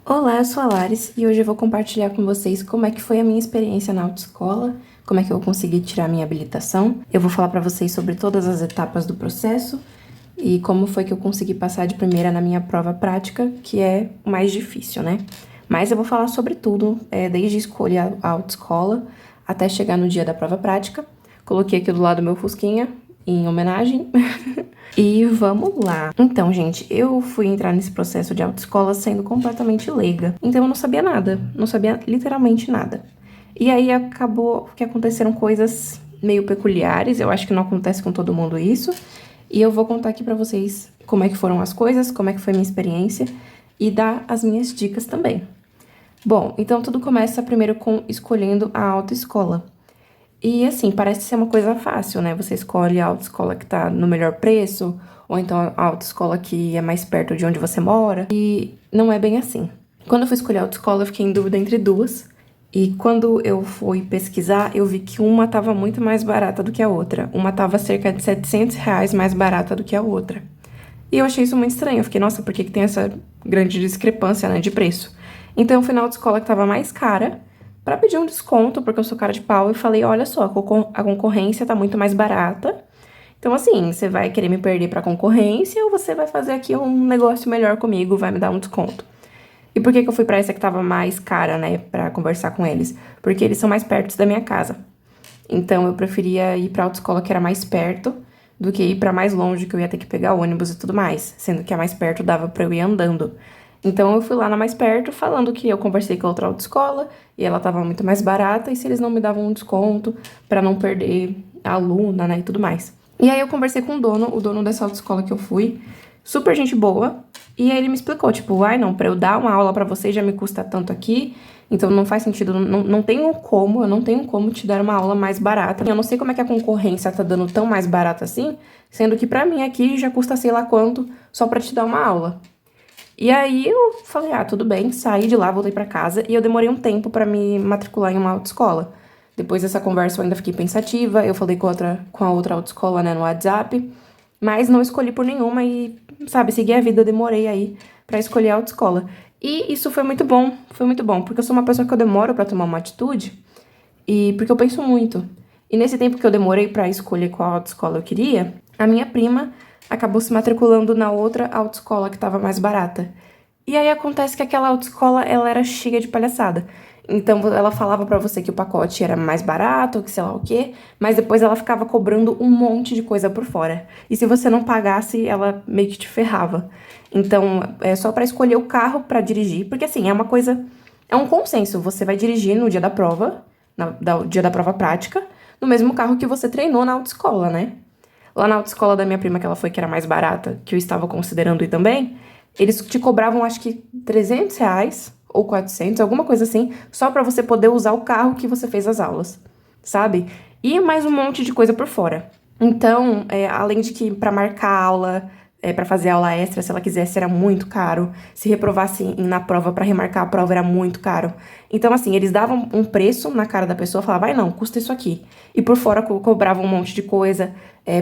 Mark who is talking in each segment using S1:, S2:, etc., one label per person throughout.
S1: Olá, eu sou a Laris e hoje eu vou compartilhar com vocês como é que foi a minha experiência na autoescola, como é que eu consegui tirar minha habilitação. Eu vou falar pra vocês sobre todas as etapas do processo e como foi que eu consegui passar de primeira na minha prova prática, que é o mais difícil, né? Mas eu vou falar sobre tudo, desde escolher a autoescola até chegar no dia da prova prática. Coloquei aqui do lado do meu fusquinha, em homenagem. E vamos lá. Então, gente, eu fui entrar nesse processo de autoescola sendo completamente leiga. Então eu não sabia nada, não sabia literalmente nada. E aí acabou que aconteceram coisas meio peculiares, eu acho que não acontece com todo mundo isso. E eu vou contar aqui pra vocês como é que foram as coisas, como é que foi a minha experiência e dar as minhas dicas também. Bom, então tudo começa primeiro com escolhendo a autoescola. E assim, parece ser uma coisa fácil, né? Você escolhe a autoescola que tá no melhor preço, ou então a autoescola que é mais perto de onde você mora. E não é bem assim. Quando eu fui escolher a autoescola, eu fiquei em dúvida entre duas. E quando eu fui pesquisar, eu vi que uma tava muito mais barata do que a outra. Uma tava cerca de R$ 700 mais barata do que a outra. E eu achei isso muito estranho. Eu fiquei, nossa, por que tem essa grande discrepância, né, de preço? Então, eu fui na autoescola que tava mais cara pra pedir um desconto, porque eu sou cara de pau, e falei, olha só, a concorrência tá muito mais barata. Então, assim, você vai querer me perder pra concorrência ou você vai fazer aqui um negócio melhor comigo, vai me dar um desconto? E por que que eu fui pra essa que tava mais cara, né, pra conversar com eles? Porque eles são mais perto da minha casa. Então, eu preferia ir pra autoescola que era mais perto do que ir pra mais longe, que eu ia ter que pegar ônibus e tudo mais. Sendo que a mais perto dava pra eu ir andando. Então, eu fui lá na mais perto, falando que eu conversei com a outra autoescola e ela tava muito mais barata, e se eles não me davam um desconto pra não perder a aluna, né, e tudo mais. E aí, eu conversei com o dono dessa autoescola que eu fui, super gente boa, e aí ele me explicou, tipo, ai, não, pra eu dar uma aula pra você já me custa tanto aqui, então não faz sentido, não tenho como, eu não tenho como te dar uma aula mais barata. Eu não sei como é que a concorrência tá dando tão mais barata assim, sendo que pra mim aqui já custa sei lá quanto só pra te dar uma aula. E aí eu falei, ah, tudo bem, saí de lá, voltei pra casa e eu demorei um tempo pra me matricular em uma autoescola. Depois dessa conversa eu ainda fiquei pensativa, eu falei com a outra autoescola, né, no WhatsApp, mas não escolhi por nenhuma e, sabe, segui a vida, eu demorei aí pra escolher a autoescola. E isso foi muito bom, porque eu sou uma pessoa que eu demoro pra tomar uma atitude e porque eu penso muito. E nesse tempo que eu demorei pra escolher qual autoescola eu queria, a minha prima acabou se matriculando na outra autoescola que tava mais barata. E aí acontece que aquela autoescola, ela era cheia de palhaçada. Então ela falava pra você que o pacote era mais barato, que sei lá o quê, mas depois ela ficava cobrando um monte de coisa por fora. E se você não pagasse, ela meio que te ferrava. Então, é só pra escolher o carro pra dirigir, porque assim, é um consenso, você vai dirigir no dia da prova, dia da prova prática, no mesmo carro que você treinou na autoescola, né? Lá na autoescola da minha prima, que ela foi, que era mais barata, que eu estava considerando ir também, eles te cobravam, acho que R$ 300 ou 400, alguma coisa assim, só pra você poder usar o carro que você fez as aulas, sabe? E mais um monte de coisa por fora. Então, além de que pra marcar a aula, pra fazer aula extra, se ela quisesse, era muito caro. Se reprovasse na prova, pra remarcar a prova, era muito caro. Então, assim, eles davam um preço na cara da pessoa, falavam, vai não, custa isso aqui. E por fora cobravam um monte de coisa,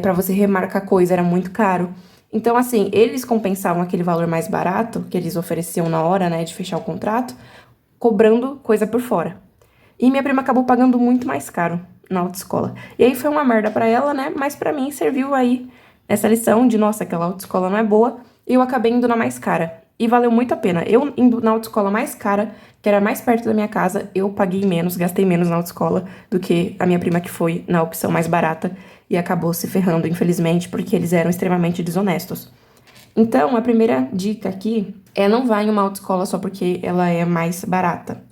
S1: pra você remarcar coisa, era muito caro. Então, assim, eles compensavam aquele valor mais barato que eles ofereciam na hora, né, de fechar o contrato, cobrando coisa por fora. E minha prima acabou pagando muito mais caro na autoescola. E aí foi uma merda pra ela, né, mas pra mim serviu aí essa lição de, nossa, aquela autoescola não é boa, e eu acabei indo na mais cara. E valeu muito a pena. Eu indo na autoescola mais cara, que era mais perto da minha casa, eu paguei menos, gastei menos na autoescola do que a minha prima que foi na opção mais barata e acabou se ferrando, infelizmente, porque eles eram extremamente desonestos. Então, a primeira dica aqui é não vá em uma autoescola só porque ela é mais barata,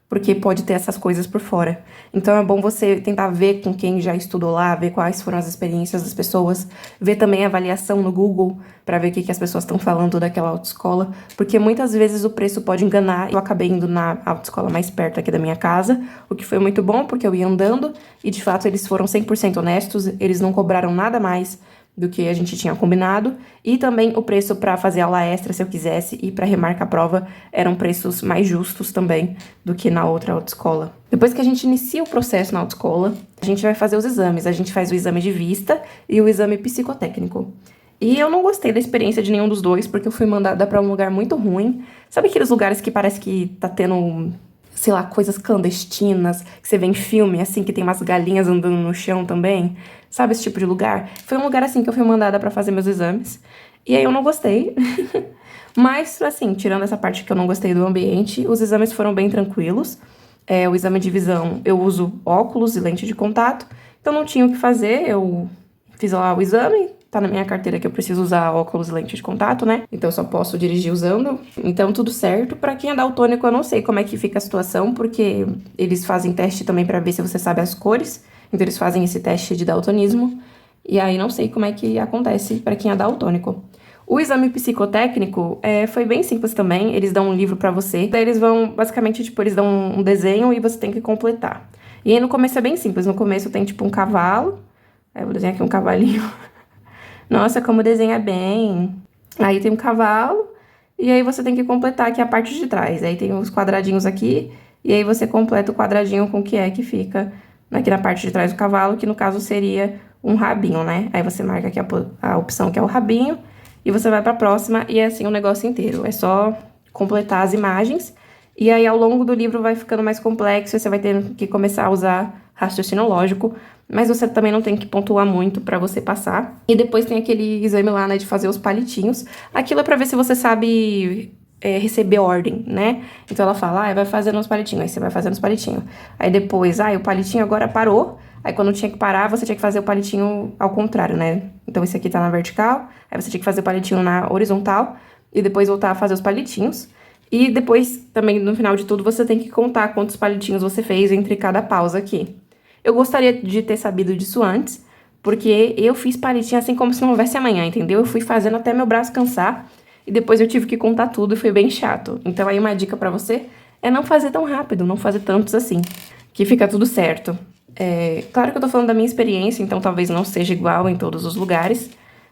S1: porque pode ter essas coisas por fora. Então é bom você tentar ver com quem já estudou lá, ver quais foram as experiências das pessoas, ver também a avaliação no Google, pra ver o que que as pessoas estão falando daquela autoescola, porque muitas vezes o preço pode enganar. Eu acabei indo na autoescola mais perto aqui da minha casa, o que foi muito bom, porque eu ia andando, e de fato eles foram 100% honestos, eles não cobraram nada mais do que a gente tinha combinado, e também o preço para fazer aula extra, se eu quisesse, e para remarcar a prova, eram preços mais justos também do que na outra autoescola. Depois que a gente inicia o processo na autoescola, a gente vai fazer os exames. A gente faz o exame de vista e o exame psicotécnico. E eu não gostei da experiência de nenhum dos dois, porque eu fui mandada pra um lugar muito ruim. Sabe aqueles lugares que parece que tá tendo, sei lá, coisas clandestinas, que você vê em filme, assim, que tem umas galinhas andando no chão também? Sabe esse tipo de lugar? Foi um lugar assim que eu fui mandada pra fazer meus exames. E aí eu não gostei. Mas, assim, tirando essa parte que eu não gostei do ambiente, os exames foram bem tranquilos. O exame de visão, eu uso óculos e lente de contato, então não tinha o que fazer, eu fiz lá o exame, tá na minha carteira que eu preciso usar óculos e lente de contato, né? Então eu só posso dirigir usando, então tudo certo. Pra quem é daltônico, eu não sei como é que fica a situação, porque eles fazem teste também pra ver se você sabe as cores, então eles fazem esse teste de daltonismo, e aí não sei como é que acontece pra quem é daltônico. O exame psicotécnico foi bem simples também. Eles dão um livro pra você. Daí eles vão, basicamente, tipo, eles dão um desenho e você tem que completar. E aí no começo é bem simples. No começo tem, tipo, um cavalo. Aí eu vou desenhar aqui um cavalinho. Nossa, como desenha bem. Aí tem um cavalo. E aí você tem que completar aqui a parte de trás. Aí tem os quadradinhos aqui. E aí você completa o quadradinho com o que é que fica aqui na parte de trás do cavalo, que no caso seria um rabinho, né? Aí você marca aqui a opção que é o rabinho. E você vai pra próxima e é assim o negócio inteiro. É só completar as imagens. E aí, ao longo do livro, vai ficando mais complexo. E você vai ter que começar a usar raciocínio lógico. Mas você também não tem que pontuar muito pra você passar. E depois tem aquele exame lá, né, de fazer os palitinhos. Aquilo é pra ver se você sabe receber ordem, né? Então ela fala, vai fazendo os palitinhos. Aí você vai fazendo os palitinhos. Aí depois, o palitinho agora parou. Aí quando tinha que parar, você tinha que fazer o palitinho ao contrário, né? Então esse aqui tá na vertical, aí você tinha que fazer o palitinho na horizontal e depois voltar a fazer os palitinhos. E depois, também, no final de tudo, você tem que contar quantos palitinhos você fez entre cada pausa aqui. Eu gostaria de ter sabido disso antes, porque eu fiz palitinho assim como se não houvesse amanhã, entendeu? Eu fui fazendo até meu braço cansar e depois eu tive que contar tudo e foi bem chato. Então aí uma dica pra você é não fazer tão rápido, não fazer tantos assim, que fica tudo certo. Claro que eu tô falando da minha experiência, então talvez não seja igual em todos os lugares,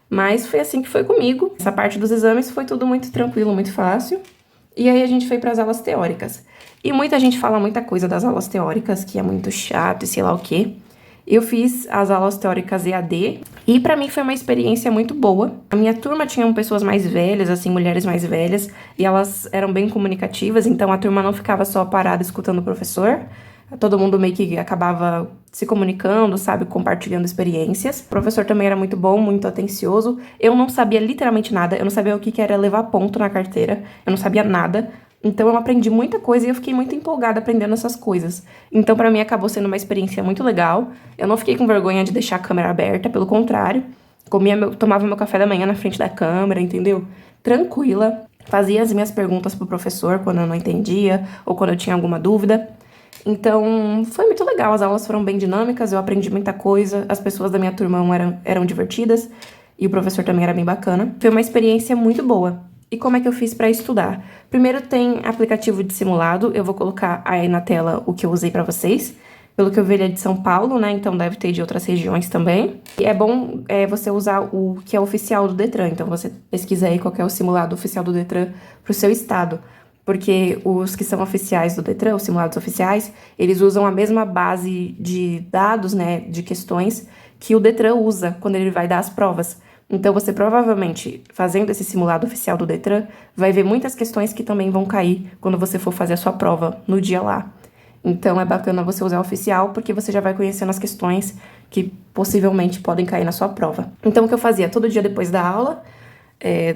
S1: mas foi assim que foi comigo. Essa parte dos exames foi tudo muito tranquilo, muito fácil. E aí a gente foi para as aulas teóricas. E muita gente fala muita coisa das aulas teóricas, que é muito chato e sei lá o quê. Eu fiz as aulas teóricas EAD e pra mim foi uma experiência muito boa. A minha turma tinha pessoas mais velhas, assim, mulheres mais velhas, e elas eram bem comunicativas, então a turma não ficava só parada escutando o professor. Todo mundo meio que acabava se comunicando, sabe, compartilhando experiências. O professor também era muito bom, muito atencioso. Eu não sabia literalmente nada, eu não sabia o que era levar ponto na carteira, eu não sabia nada. Então eu aprendi muita coisa e eu fiquei muito empolgada aprendendo essas coisas. Então pra mim acabou sendo uma experiência muito legal. Eu não fiquei com vergonha de deixar a câmera aberta, pelo contrário. Tomava meu café da manhã na frente da câmera, entendeu? Tranquila. Fazia as minhas perguntas pro professor quando eu não entendia ou quando eu tinha alguma dúvida. Então, foi muito legal, as aulas foram bem dinâmicas, eu aprendi muita coisa, as pessoas da minha turma eram divertidas e o professor também era bem bacana. Foi uma experiência muito boa. E como é que eu fiz para estudar? Primeiro tem aplicativo de simulado, eu vou colocar aí na tela o que eu usei para vocês. Pelo que eu vi, ele é de São Paulo, né? Então deve ter de outras regiões também. E é bom você usar o que é oficial do Detran. Então você pesquisa aí qual que é o simulado oficial do Detran pro seu estado. Porque os que são oficiais do Detran, os simulados oficiais, eles usam a mesma base de dados, né, de questões que o Detran usa quando ele vai dar as provas. Então, você provavelmente, fazendo esse simulado oficial do Detran, vai ver muitas questões que também vão cair quando você for fazer a sua prova no dia lá. Então, é bacana você usar o oficial, porque você já vai conhecendo as questões que possivelmente podem cair na sua prova. Então, o que eu fazia? Todo dia depois da aula,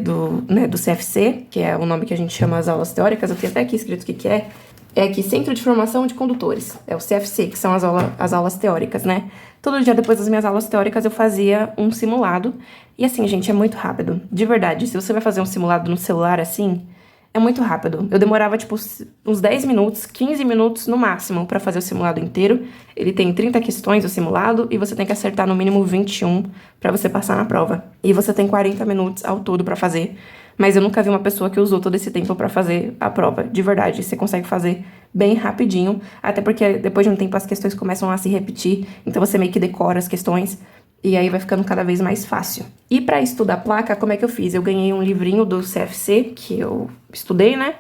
S1: do CFC, que é o nome que a gente chama as aulas teóricas, eu tenho até aqui escrito o que é aqui Centro de Formação de Condutores, é o CFC, que são as aulas teóricas, né? Todo dia depois das minhas aulas teóricas eu fazia um simulado, e assim, gente, é muito rápido, de verdade, se você vai fazer um simulado no celular assim, é muito rápido. Eu demorava, tipo, uns 10 minutos, 15 minutos no máximo pra fazer o simulado inteiro. Ele tem 30 questões, o simulado, e você tem que acertar no mínimo 21 pra você passar na prova. E você tem 40 minutos ao todo pra fazer. Mas eu nunca vi uma pessoa que usou todo esse tempo pra fazer a prova. De verdade, você consegue fazer bem rapidinho. Até porque depois de um tempo as questões começam a se repetir. Então você meio que decora as questões. E aí vai ficando cada vez mais fácil. E pra estudar placa, como é que eu fiz? Eu ganhei um livrinho do CFC, que eu estudei, né?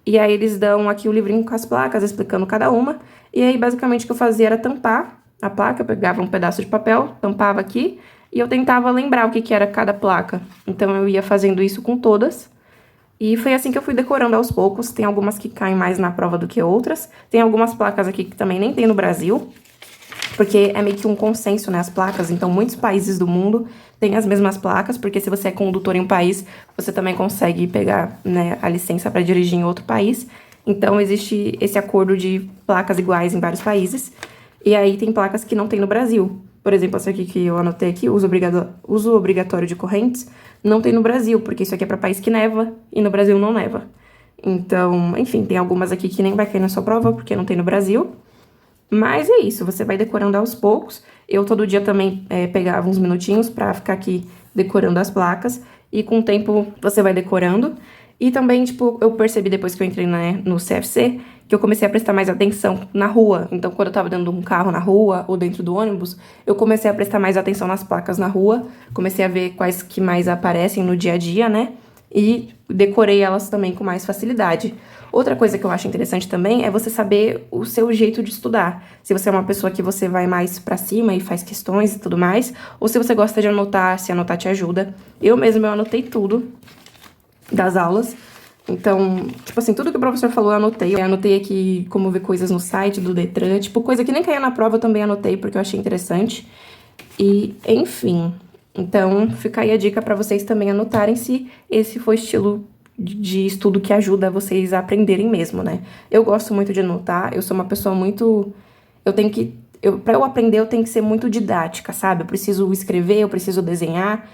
S1: E aí eles dão aqui o livrinho com as placas, explicando cada uma. E aí, basicamente, o que eu fazia era tampar a placa. Eu pegava um pedaço de papel, tampava aqui. e eu tentava lembrar o que era cada placa. Então eu ia fazendo isso com todas. E foi assim que eu fui decorando aos poucos. Tem algumas que caem mais na prova do que outras. Tem algumas placas aqui que também nem tem no Brasil, porque é meio que um consenso, né, as placas. Então, muitos países do mundo têm as mesmas placas, porque se você é condutor em um país, você também consegue pegar, né, a licença para dirigir em outro país. Então, existe esse acordo de placas iguais em vários países. E aí, tem placas que não tem no Brasil. Por exemplo, essa aqui que eu anotei aqui, uso obrigatório de correntes, não tem no Brasil, porque isso aqui é para país que neva e no Brasil não neva. Então, enfim, tem algumas aqui que nem vai cair na sua prova, porque não tem no Brasil. Mas é isso, você vai decorando aos poucos. Eu todo dia também pegava uns minutinhos pra ficar aqui decorando as placas. E com o tempo você vai decorando. E também, tipo, eu percebi depois que eu entrei, né, no CFC, que eu comecei a prestar mais atenção na rua. Então, quando eu tava dentro de um carro na rua ou dentro do ônibus, eu comecei a prestar mais atenção nas placas na rua. Comecei a ver quais que mais aparecem no dia a dia, né? E decorei elas também com mais facilidade. Outra coisa que eu acho interessante também é você saber o seu jeito de estudar. Se você é uma pessoa que você vai mais pra cima e faz questões e tudo mais, ou se você gosta de anotar, se anotar te ajuda. Eu anotei tudo das aulas. Então, tipo assim, tudo que o professor falou eu anotei. Eu anotei aqui como ver coisas no site do Detran, tipo, coisa que nem caía na prova eu também anotei, porque eu achei interessante. E, enfim, então fica aí a dica pra vocês também anotarem se esse for estilo de estudo que ajuda vocês a aprenderem mesmo, né? Eu gosto muito de anotar, eu sou uma pessoa muito... Pra eu aprender, eu tenho que ser muito didática, sabe? Eu preciso escrever, eu preciso desenhar,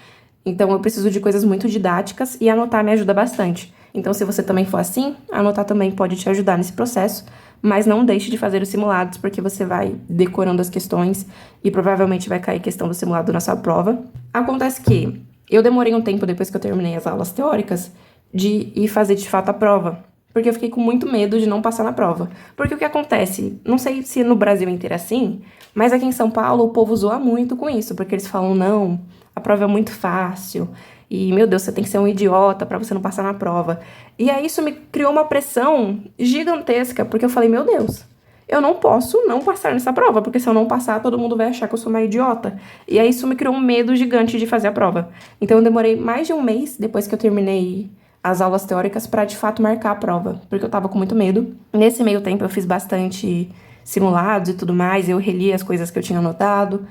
S1: então eu preciso de coisas muito didáticas e anotar me ajuda bastante. Então, se você também for assim, anotar também pode te ajudar nesse processo, mas não deixe de fazer os simulados, porque você vai decorando as questões e provavelmente vai cair questão do simulado na sua prova. Acontece que eu demorei um tempo depois que eu terminei as aulas teóricas de ir fazer de fato a prova, porque eu fiquei com muito medo de não passar na prova. Porque o que acontece, não sei se no Brasil inteiro é assim, mas aqui em São Paulo o povo zoa muito com isso, porque eles falam, não, a prova é muito fácil, e, meu Deus, você tem que ser um idiota pra você não passar na prova. E aí isso me criou uma pressão gigantesca, porque eu falei, meu Deus, eu não posso não passar nessa prova, porque se eu não passar, todo mundo vai achar que eu sou uma idiota. E aí isso me criou um medo gigante de fazer a prova. Então eu demorei mais de um mês, depois que eu terminei as aulas teóricas, pra de fato marcar a prova, porque eu tava com muito medo. Nesse meio tempo eu fiz bastante simulados e tudo mais, eu reli as coisas que eu tinha anotado.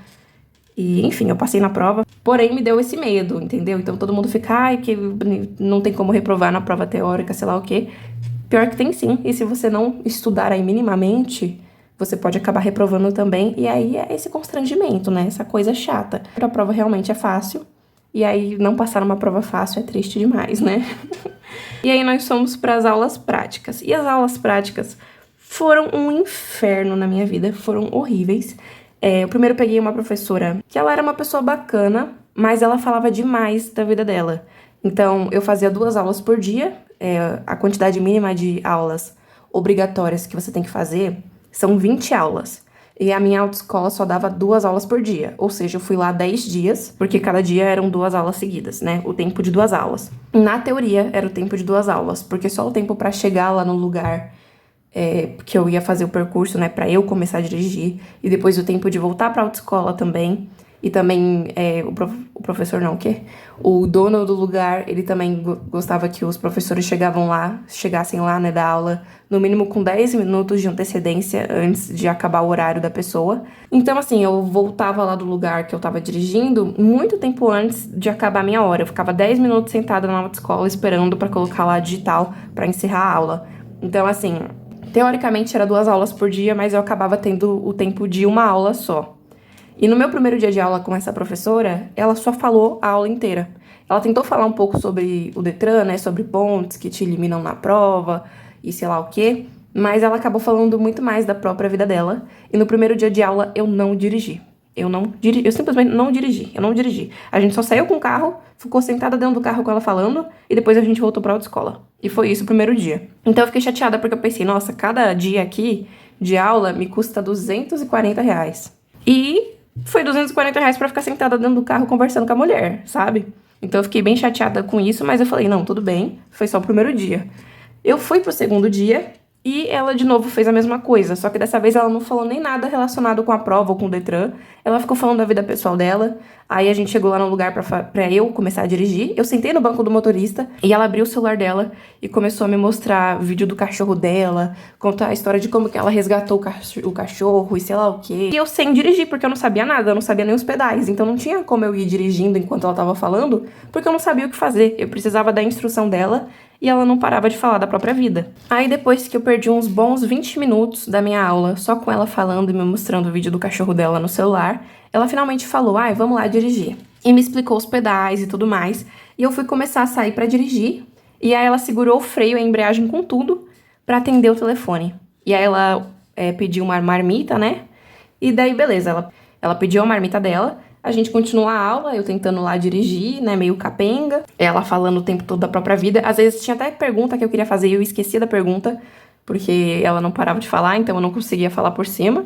S1: E, enfim, eu passei na prova, porém me deu esse medo, entendeu? Então todo mundo fica, ai, que não tem como reprovar na prova teórica, sei lá o quê. Pior que tem sim, e se você não estudar aí minimamente, você pode acabar reprovando também, e aí é esse constrangimento, né? Essa coisa chata. A prova realmente é fácil, e aí não passar numa prova fácil é triste demais, né? E aí nós fomos para as aulas práticas. E as aulas práticas foram um inferno na minha vida, foram horríveis. Eu primeiro peguei uma professora que ela era uma pessoa bacana, mas ela falava demais da vida dela. Então, eu fazia 2 aulas por dia. A quantidade mínima de aulas obrigatórias que você tem que fazer são 20 aulas. E a minha autoescola só dava 2 aulas por dia. Ou seja, eu fui lá 10 dias, porque cada dia eram 2 aulas seguidas, né? O tempo de 2 aulas. Na teoria, era o tempo de 2 aulas, porque só o tempo pra chegar lá no lugar... que eu ia fazer o percurso, né, pra eu começar a dirigir, e depois o tempo de voltar pra autoescola também, e também o professor não, o quê? O dono do lugar, ele também gostava que os professores chegassem lá, né, da aula, no mínimo com 10 minutos de antecedência antes de acabar o horário da pessoa. Então, assim, eu voltava lá do lugar que eu tava dirigindo muito tempo antes de acabar a minha hora. Eu ficava 10 minutos sentada na autoescola esperando pra colocar lá a digital pra encerrar a aula. Então, assim... Teoricamente era 2 aulas por dia, mas eu acabava tendo o tempo de uma aula só. E no meu primeiro dia de aula com essa professora, ela só falou a aula inteira. Ela tentou falar um pouco sobre o Detran, né, sobre pontos que te eliminam na prova e sei lá o quê, mas ela acabou falando muito mais da própria vida dela. E no primeiro dia de aula eu não dirigi. Eu simplesmente não dirigi. A gente só saiu com o carro, ficou sentada dentro do carro com ela falando, e depois a gente voltou pra autoescola. E foi isso o primeiro dia. Então eu fiquei chateada porque eu pensei, nossa, cada dia aqui de aula me custa R$240. E foi R$240 pra ficar sentada dentro do carro conversando com a mulher, sabe? Então eu fiquei bem chateada com isso, mas eu falei, não, tudo bem, foi só o primeiro dia. Eu fui pro segundo dia, E ela, de novo, fez a mesma coisa, só que dessa vez ela não falou nem nada relacionado com a prova ou com o Detran. Ela ficou falando da vida pessoal dela. Aí a gente chegou lá no lugar pra eu começar a dirigir. Eu sentei no banco do motorista e ela abriu o celular dela e começou a me mostrar vídeo do cachorro dela, contar a história de como que ela resgatou o cachorro e sei lá o quê. E eu sem dirigir, porque eu não sabia nada, eu não sabia nem os pedais. Então não tinha como eu ir dirigindo enquanto ela tava falando, porque eu não sabia o que fazer. Eu precisava da instrução dela. E ela não parava de falar da própria vida. Aí depois que eu perdi uns bons 20 minutos da minha aula, só com ela falando e me mostrando o vídeo do cachorro dela no celular, ela finalmente falou, vamos lá dirigir. E me explicou os pedais e tudo mais. E eu fui começar a sair pra dirigir. E aí ela segurou o freio e a embreagem com tudo pra atender o telefone. E aí ela pediu uma marmita, né? E daí, beleza, ela pediu a marmita dela. A gente continuou a aula, eu tentando lá dirigir, né, meio capenga. Ela falando o tempo todo da própria vida. Às vezes tinha até pergunta que eu queria fazer e eu esquecia da pergunta, porque ela não parava de falar, então eu não conseguia falar por cima.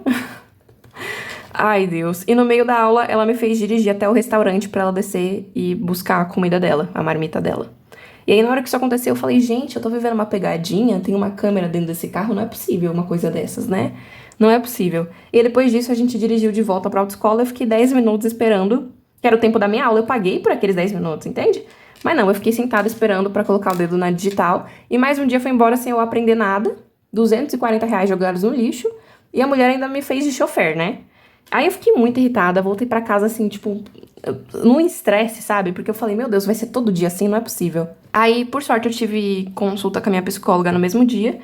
S1: Ai, Deus. E no meio da aula, ela me fez dirigir até o restaurante pra ela descer e buscar a comida dela, a marmita dela. E aí, na hora que isso aconteceu, eu falei, gente, eu tô vivendo uma pegadinha, tem uma câmera dentro desse carro, não é possível uma coisa dessas, né? Não é possível. E depois disso, a gente dirigiu de volta pra autoescola, eu fiquei 10 minutos esperando, que era o tempo da minha aula, eu paguei por aqueles 10 minutos, entende? Mas não, eu fiquei sentada esperando pra colocar o dedo na digital, e mais um dia foi embora sem eu aprender nada, R$ 240 jogados no lixo, e a mulher ainda me fez de chofer, né? Aí eu fiquei muito irritada, voltei pra casa assim, tipo, num estresse, sabe? Porque eu falei, meu Deus, vai ser todo dia assim, não é possível. Aí, por sorte, eu tive consulta com a minha psicóloga no mesmo dia,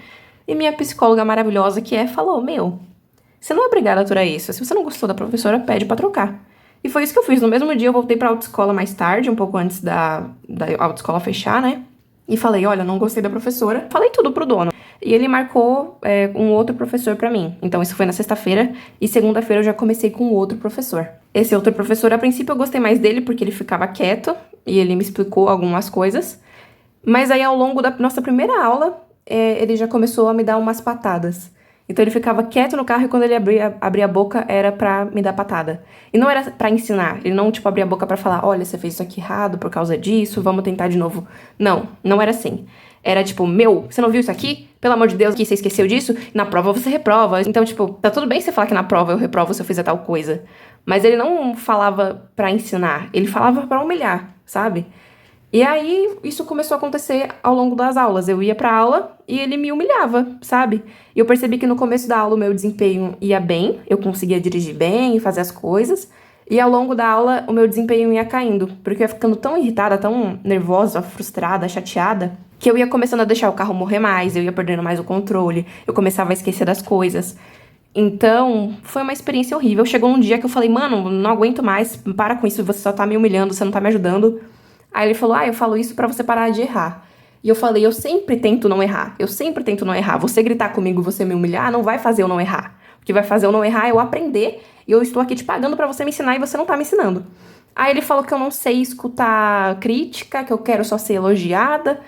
S1: e minha psicóloga maravilhosa falou, você não é obrigada a aturar isso, se você não gostou da professora, pede pra trocar. E foi isso que eu fiz, no mesmo dia eu voltei pra autoescola mais tarde, um pouco antes da autoescola fechar, né? E falei, olha, não gostei da professora. Falei tudo pro dono. E ele marcou um outro professor pra mim. Então isso foi na sexta-feira. E segunda-feira eu já comecei com o outro professor. Esse outro professor, a princípio eu gostei mais dele porque ele ficava quieto. E ele me explicou algumas coisas. Mas aí ao longo da nossa primeira aula, ele já começou a me dar umas patadas. Então ele ficava quieto no carro e quando ele abria a boca era pra me dar patada. E não era pra ensinar, ele não, tipo, abria a boca pra falar, olha, você fez isso aqui errado por causa disso, vamos tentar de novo. Não, não era assim. Era tipo, você não viu isso aqui? Pelo amor de Deus, que você esqueceu disso? Na prova você reprova. Então, tipo, tá tudo bem você falar que na prova eu reprovo se eu fizer tal coisa. Mas ele não falava pra ensinar, ele falava pra humilhar, sabe? E aí, isso começou a acontecer ao longo das aulas. Eu ia pra aula e ele me humilhava, sabe? E eu percebi que no começo da aula o meu desempenho ia bem, eu conseguia dirigir bem e fazer as coisas. E ao longo da aula o meu desempenho ia caindo, porque eu ia ficando tão irritada, tão nervosa, frustrada, chateada, que eu ia começando a deixar o carro morrer mais, eu ia perdendo mais o controle, eu começava a esquecer das coisas. Então, foi uma experiência horrível. Chegou um dia que eu falei, mano, não aguento mais, para com isso, você só tá me humilhando, você não tá me ajudando. Aí ele falou, eu falo isso pra você parar de errar. E eu falei, eu sempre tento não errar. Eu sempre tento não errar. Você gritar comigo, você me humilhar, não vai fazer eu não errar. O que vai fazer eu não errar é eu aprender. E eu estou aqui te pagando pra você me ensinar e você não tá me ensinando. Aí ele falou que eu não sei escutar crítica, que eu quero só ser elogiada.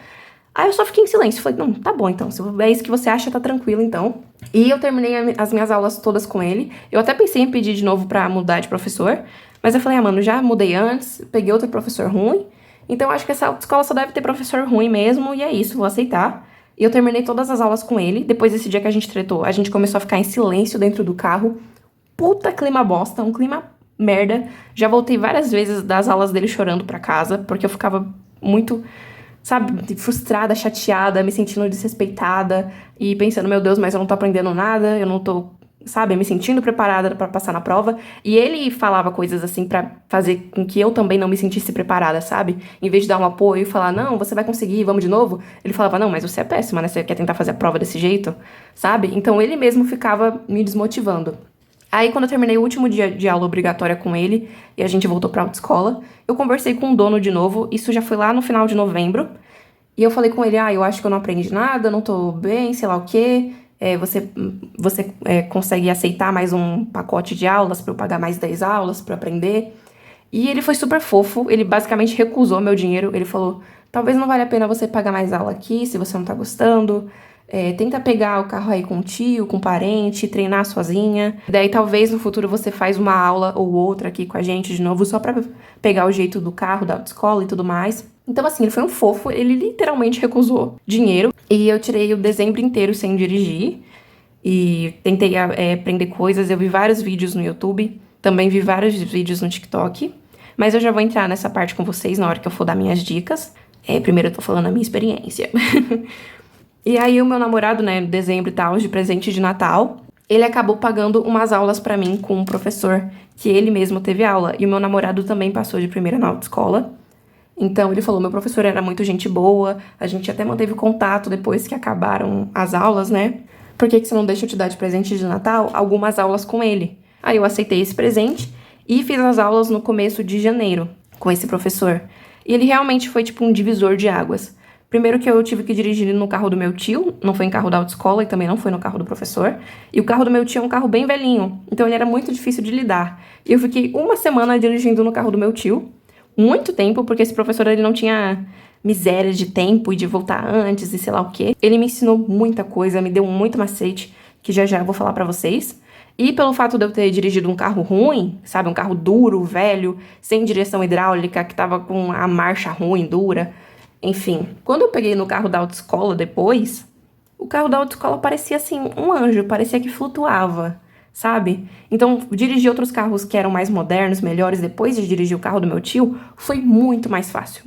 S1: Aí eu só fiquei em silêncio. Falei, não, tá bom então. Se é isso que você acha, tá tranquilo então. E eu terminei as minhas aulas todas com ele. Eu até pensei em pedir de novo pra mudar de professor. Mas eu falei, mano, já mudei antes, peguei outro professor ruim. Então, acho que essa escola só deve ter professor ruim mesmo, e é isso, vou aceitar. E eu terminei todas as aulas com ele. Depois desse dia que a gente tretou, a gente começou a ficar em silêncio dentro do carro. Puta clima bosta, um clima merda. Já voltei várias vezes das aulas dele chorando pra casa, porque eu ficava muito, sabe, frustrada, chateada, me sentindo desrespeitada. E pensando, meu Deus, mas eu não tô aprendendo nada, eu não tô, sabe, me sentindo preparada pra passar na prova. E ele falava coisas assim pra fazer com que eu também não me sentisse preparada, sabe? Em vez de dar um apoio e falar, não, você vai conseguir, vamos de novo. Ele falava, não, mas você é péssima, né? Você quer tentar fazer a prova desse jeito, sabe? Então ele mesmo ficava me desmotivando. Aí, quando eu terminei o último dia de aula obrigatória com ele, e a gente voltou pra autoescola, eu conversei com o dono de novo, isso já foi lá no final de novembro, e eu falei com ele, eu acho que eu não aprendi nada, não tô bem, sei lá o quê, você consegue aceitar mais um pacote de aulas pra eu pagar mais 10 aulas pra aprender? E ele foi super fofo, ele basicamente recusou meu dinheiro, ele falou, talvez não valha a pena você pagar mais aula aqui, se você não tá gostando, Tenta pegar o carro aí com um tio, com um parente, treinar sozinha. Daí talvez no futuro você faz uma aula ou outra aqui com a gente de novo, só pra pegar o jeito do carro, da autoescola e tudo mais. Então assim, ele foi um fofo, ele literalmente recusou dinheiro. E eu tirei o dezembro inteiro sem dirigir. E tentei aprender coisas, eu vi vários vídeos no YouTube, também vi vários vídeos no TikTok. Mas eu já vou entrar nessa parte com vocês na hora que eu for dar minhas dicas. Primeiro eu tô falando a minha experiência. E aí o meu namorado, né, em dezembro e tal, de presente de Natal, ele acabou pagando umas aulas pra mim com um professor que ele mesmo teve aula. E o meu namorado também passou de primeira na autoescola. Então ele falou, meu professor era muito gente boa, a gente até manteve contato depois que acabaram as aulas, né? Por que você não deixa eu te dar de presente de Natal algumas aulas com ele? Aí eu aceitei esse presente e fiz as aulas no começo de janeiro com esse professor. E ele realmente foi tipo um divisor de águas. Primeiro que eu tive que dirigir no carro do meu tio, não foi em carro da autoescola e também não foi no carro do professor. E o carro do meu tio é um carro bem velhinho, então ele era muito difícil de lidar. E eu fiquei uma semana dirigindo no carro do meu tio, muito tempo, porque esse professor ele não tinha miséria de tempo e de voltar antes e sei lá o quê. Ele me ensinou muita coisa, me deu muito macete, que já já eu vou falar pra vocês. E pelo fato de eu ter dirigido um carro ruim, sabe, um carro duro, velho, sem direção hidráulica, que tava com a marcha ruim, dura. Enfim, quando eu peguei no carro da autoescola depois, o carro da autoescola parecia assim, um anjo, parecia que flutuava, sabe? Então, dirigir outros carros que eram mais modernos, melhores, depois de dirigir o carro do meu tio, foi muito mais fácil,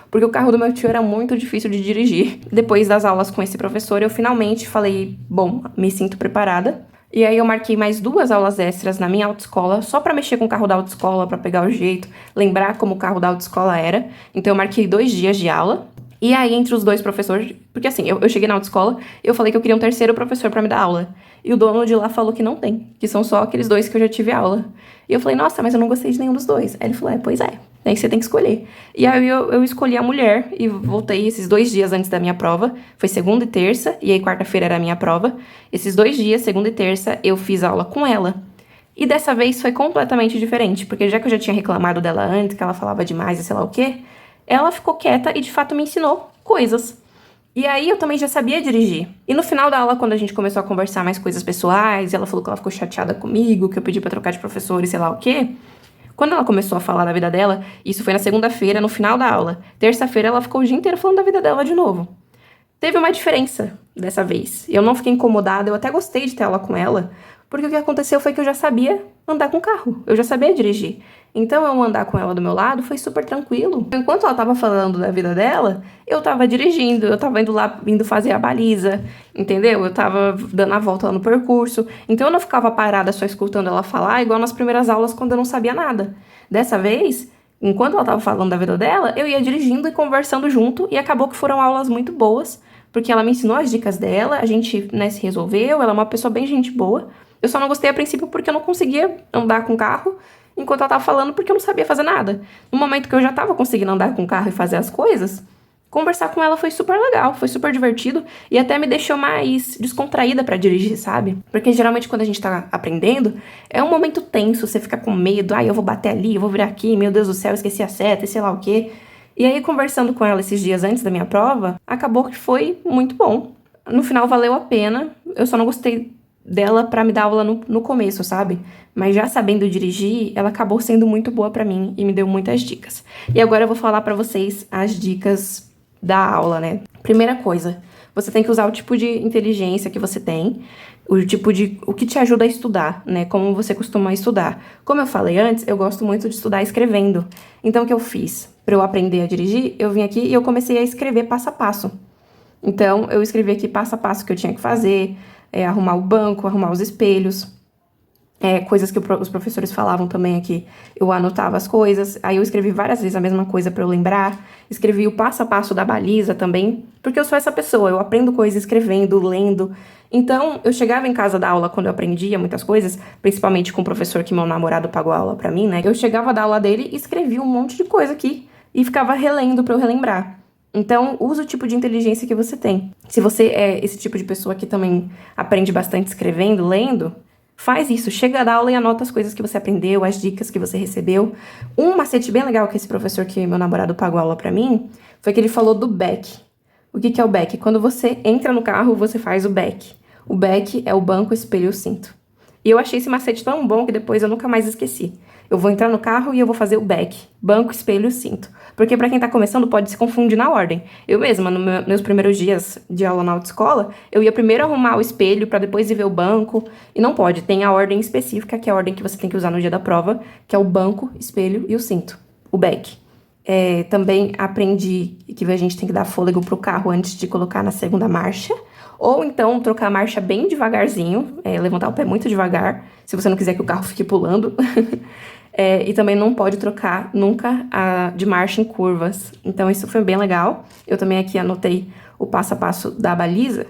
S1: porque o carro do meu tio era muito difícil de dirigir. Depois das aulas com esse professor, eu finalmente falei, bom, me sinto preparada. E aí eu marquei mais 2 aulas extras na minha autoescola, só pra mexer com o carro da autoescola, pra pegar o jeito, lembrar como o carro da autoescola era. Então eu marquei 2 dias de aula. E aí entre os 2 professores, porque assim, eu cheguei na autoescola, eu falei que eu queria um terceiro professor pra me dar aula. E o dono de lá falou que não tem, que são só aqueles 2 que eu já tive aula. E eu falei, nossa, mas eu não gostei de nenhum dos 2. Aí ele falou, pois é. Daí você tem que escolher. E aí eu escolhi a mulher e voltei esses 2 dias antes da minha prova. Foi segunda e terça, e aí quarta-feira era a minha prova. Esses 2 dias, segunda e terça, eu fiz aula com ela. E dessa vez foi completamente diferente, porque já que eu já tinha reclamado dela antes, que ela falava demais e sei lá o quê, ela ficou quieta e de fato me ensinou coisas. E aí eu também já sabia dirigir. E no final da aula, quando a gente começou a conversar mais coisas pessoais, ela falou que ela ficou chateada comigo, que eu pedi pra trocar de professor e sei lá o quê. Quando ela começou a falar da vida dela, isso foi na segunda-feira, no final da aula. Terça-feira, ela ficou o dia inteiro falando da vida dela de novo. Teve uma diferença dessa vez. Eu não fiquei incomodada, eu até gostei de ter aula com ela, porque o que aconteceu foi que eu já sabia andar com carro, eu já sabia dirigir. Então, eu andar com ela do meu lado foi super tranquilo. Enquanto ela tava falando da vida dela, eu tava dirigindo, eu tava indo fazer a baliza, entendeu? Eu tava dando a volta lá no percurso. Então, eu não ficava parada só escutando ela falar, igual nas primeiras aulas, quando eu não sabia nada. Dessa vez, enquanto ela tava falando da vida dela, eu ia dirigindo e conversando junto, e acabou que foram aulas muito boas, porque ela me ensinou as dicas dela, a gente, né, se resolveu, ela é uma pessoa bem gente boa. Eu só não gostei a princípio porque eu não conseguia andar com o carro enquanto ela tava falando, porque eu não sabia fazer nada. No momento que eu já tava conseguindo andar com o carro e fazer as coisas, conversar com ela foi super legal, foi super divertido e até me deixou mais descontraída pra dirigir, sabe? Porque geralmente quando a gente tá aprendendo, é um momento tenso, você fica com medo, eu vou bater ali, eu vou virar aqui, meu Deus do céu, esqueci a seta e sei lá o quê. E aí, conversando com ela esses dias antes da minha prova, acabou que foi muito bom. No final, valeu a pena. Eu só não gostei dela pra me dar aula no começo, sabe? Mas já sabendo dirigir, ela acabou sendo muito boa pra mim e me deu muitas dicas. E agora eu vou falar pra vocês as dicas da aula, né? Primeira coisa, você tem que usar o tipo de inteligência que você tem, o que te ajuda a estudar, né? Como você costuma estudar. Como eu falei antes, eu gosto muito de estudar escrevendo. Então, o que eu fiz? Pra eu aprender a dirigir, eu vim aqui e eu comecei a escrever passo a passo. Então, eu escrevi aqui passo a passo o que eu tinha que fazer, arrumar o banco, arrumar os espelhos, coisas que os professores falavam também aqui, eu anotava as coisas, aí eu escrevi várias vezes a mesma coisa pra eu lembrar, escrevi o passo a passo da baliza também, porque eu sou essa pessoa, eu aprendo coisas escrevendo, lendo. Então, eu chegava em casa da aula quando eu aprendia muitas coisas, principalmente com o professor que meu namorado pagou a aula pra mim, né? Eu chegava da aula dele e escrevia um monte de coisa aqui e ficava relendo pra eu relembrar. Então, usa o tipo de inteligência que você tem. Se você é esse tipo de pessoa que também aprende bastante escrevendo, lendo, faz isso. Chega da aula e anota as coisas que você aprendeu, as dicas que você recebeu. Um macete bem legal que esse professor que meu namorado pagou a aula pra mim, foi que ele falou do back. O que é o back? Quando você entra no carro, você faz o back. O back é o banco, espelho e o cinto. E eu achei esse macete tão bom que depois eu nunca mais esqueci. Eu vou entrar no carro e eu vou fazer o back, banco, espelho e cinto. Porque pra quem tá começando pode se confundir na ordem. Eu mesma, nos meus primeiros dias de aula na autoescola, eu ia primeiro arrumar o espelho pra depois ir ver o banco. E não pode, tem a ordem específica, que é a ordem que você tem que usar no dia da prova, que é o banco, espelho e o cinto, o back. Também aprendi que a gente tem que dar fôlego pro carro antes de colocar na segunda marcha. Ou então trocar a marcha bem devagarzinho, levantar o pé muito devagar, se você não quiser que o carro fique pulando. E também não pode trocar nunca de marcha em curvas. Então isso foi bem legal. Eu também aqui anotei o passo a passo da baliza.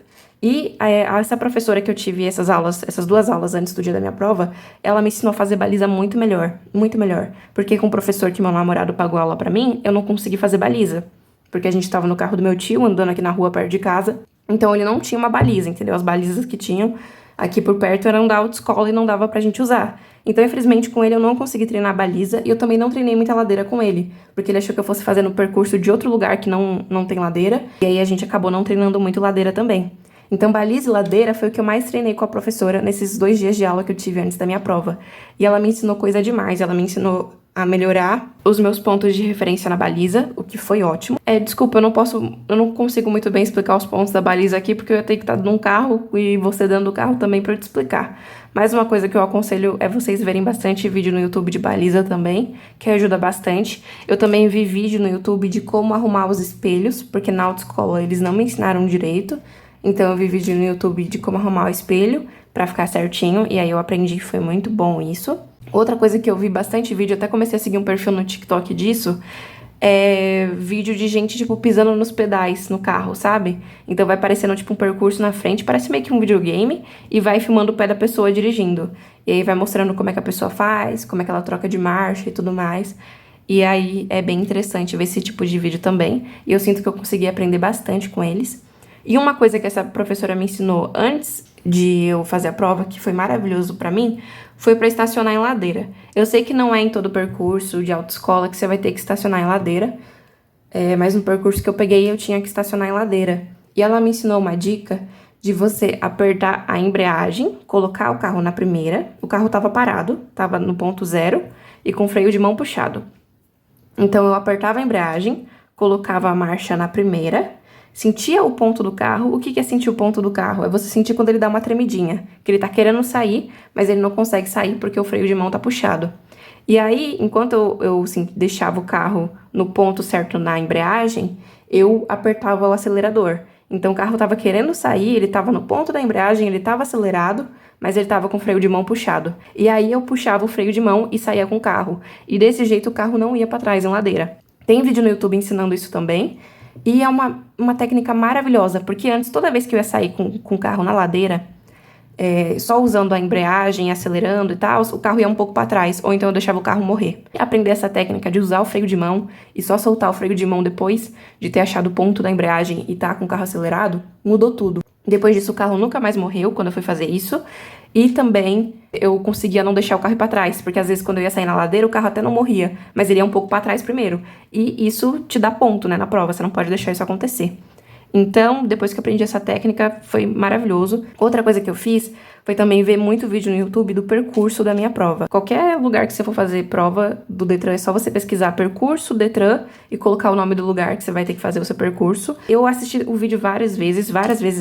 S1: E essa professora que eu tive essas duas aulas antes do dia da minha prova, ela me ensinou a fazer baliza muito melhor, muito melhor. Porque com o professor que meu namorado pagou aula pra mim, eu não consegui fazer baliza. Porque a gente tava no carro do meu tio, andando aqui na rua perto de casa. Então ele não tinha uma baliza, entendeu? As balizas que tinham aqui por perto eram da autoescola e não dava pra gente usar. Então, infelizmente, com ele eu não consegui treinar a baliza e eu também não treinei muita ladeira com ele. Porque ele achou que eu fosse fazer no percurso de outro lugar que não tem ladeira. E aí a gente acabou não treinando muito ladeira também. Então, baliza e ladeira foi o que eu mais treinei com a professora nesses 2 dias de aula que eu tive antes da minha prova. E ela me ensinou coisa demais, ela me ensinou a melhorar os meus pontos de referência na baliza, o que foi ótimo. Desculpa, eu não consigo muito bem explicar os pontos da baliza aqui, porque eu ia ter que estar num carro e você dentro do carro também pra eu te explicar. Mas uma coisa que eu aconselho é vocês verem bastante vídeo no YouTube de baliza também, que ajuda bastante. Eu também vi vídeo no YouTube de como arrumar os espelhos, porque na autoescola eles não me ensinaram direito. Então eu vi vídeo no YouTube de como arrumar o espelho pra ficar certinho, e aí eu aprendi que foi muito bom isso. Outra coisa que eu vi bastante vídeo, até comecei a seguir um perfil no TikTok disso, é vídeo de gente, tipo, pisando nos pedais no carro, sabe? Então vai parecendo, tipo, um percurso na frente, parece meio que um videogame, e vai filmando o pé da pessoa dirigindo. E aí vai mostrando como é que a pessoa faz, como é que ela troca de marcha e tudo mais. E aí é bem interessante ver esse tipo de vídeo também. E eu sinto que eu consegui aprender bastante com eles. E uma coisa que essa professora me ensinou antes de eu fazer a prova, que foi maravilhoso pra mim, foi pra estacionar em ladeira. Eu sei que não é em todo o percurso de autoescola que você vai ter que estacionar em ladeira, mas no percurso que eu peguei eu tinha que estacionar em ladeira. E ela me ensinou uma dica de você apertar a embreagem, colocar o carro na primeira, o carro tava parado, tava no ponto 0 e com o freio de mão puxado. Então eu apertava a embreagem, colocava a marcha na primeira, sentia o ponto do carro. O que é sentir o ponto do carro? É você sentir quando ele dá uma tremidinha, que ele tá querendo sair, mas ele não consegue sair porque o freio de mão tá puxado. E aí, enquanto eu assim, deixava o carro no ponto certo na embreagem, eu apertava o acelerador. Então o carro tava querendo sair, ele tava no ponto da embreagem, ele tava acelerado, mas ele tava com o freio de mão puxado. E aí eu puxava o freio de mão e saía com o carro. E desse jeito o carro não ia pra trás em ladeira. Tem vídeo no YouTube ensinando isso também. E é uma técnica maravilhosa, porque antes, toda vez que eu ia sair com o carro na ladeira, só usando a embreagem, acelerando e tal, o carro ia um pouco para trás, ou então eu deixava o carro morrer. Aprender essa técnica de usar o freio de mão e só soltar o freio de mão depois de ter achado o ponto da embreagem e tá com o carro acelerado, mudou tudo. Depois disso, o carro nunca mais morreu quando eu fui fazer isso. E também eu conseguia não deixar o carro ir pra trás, porque às vezes quando eu ia sair na ladeira, o carro até não morria, mas ele ia um pouco pra trás primeiro. E isso te dá ponto, né, na prova, você não pode deixar isso acontecer. Então, depois que eu aprendi essa técnica, foi maravilhoso. Outra coisa que eu fiz foi também ver muito vídeo no YouTube do percurso da minha prova. Qualquer lugar que você for fazer prova do Detran, é só você pesquisar percurso Detran e colocar o nome do lugar que você vai ter que fazer o seu percurso. Eu assisti o vídeo várias vezes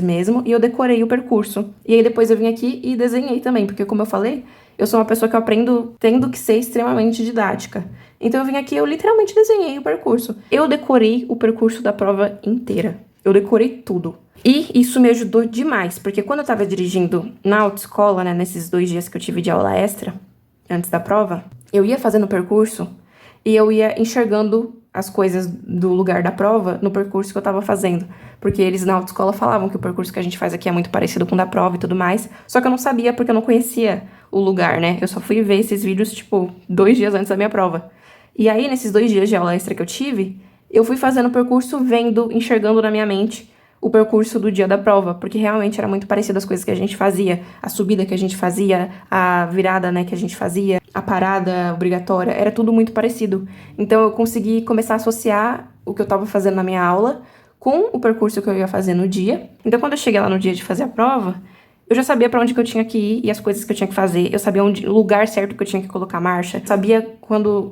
S1: mesmo, e eu decorei o percurso. E aí depois eu vim aqui e desenhei também, porque como eu falei, eu sou uma pessoa que eu aprendo tendo que ser extremamente didática. Então eu vim aqui e eu literalmente desenhei o percurso. Eu decorei o percurso da prova inteira. Eu decorei tudo. E isso me ajudou demais, porque quando eu tava dirigindo na autoescola, né, nesses 2 dias que eu tive de aula extra, antes da prova, eu ia fazendo o percurso e eu ia enxergando as coisas do lugar da prova no percurso que eu tava fazendo. Porque eles na autoescola falavam que o percurso que a gente faz aqui é muito parecido com o da prova e tudo mais. Só que eu não sabia porque eu não conhecia o lugar, né? Eu só fui ver esses vídeos, tipo, 2 dias antes da minha prova. E aí, nesses 2 dias de aula extra que eu tive, eu fui fazendo o percurso, enxergando na minha mente o percurso do dia da prova, porque realmente era muito parecido as coisas que a gente fazia, a subida que a gente fazia, a virada, né, que a gente fazia, a parada obrigatória, era tudo muito parecido. Então eu consegui começar a associar o que eu tava fazendo na minha aula com o percurso que eu ia fazer no dia. Então, quando eu cheguei lá no dia de fazer a prova, eu já sabia pra onde que eu tinha que ir e as coisas que eu tinha que fazer. Eu sabia o lugar certo que eu tinha que colocar a marcha. Sabia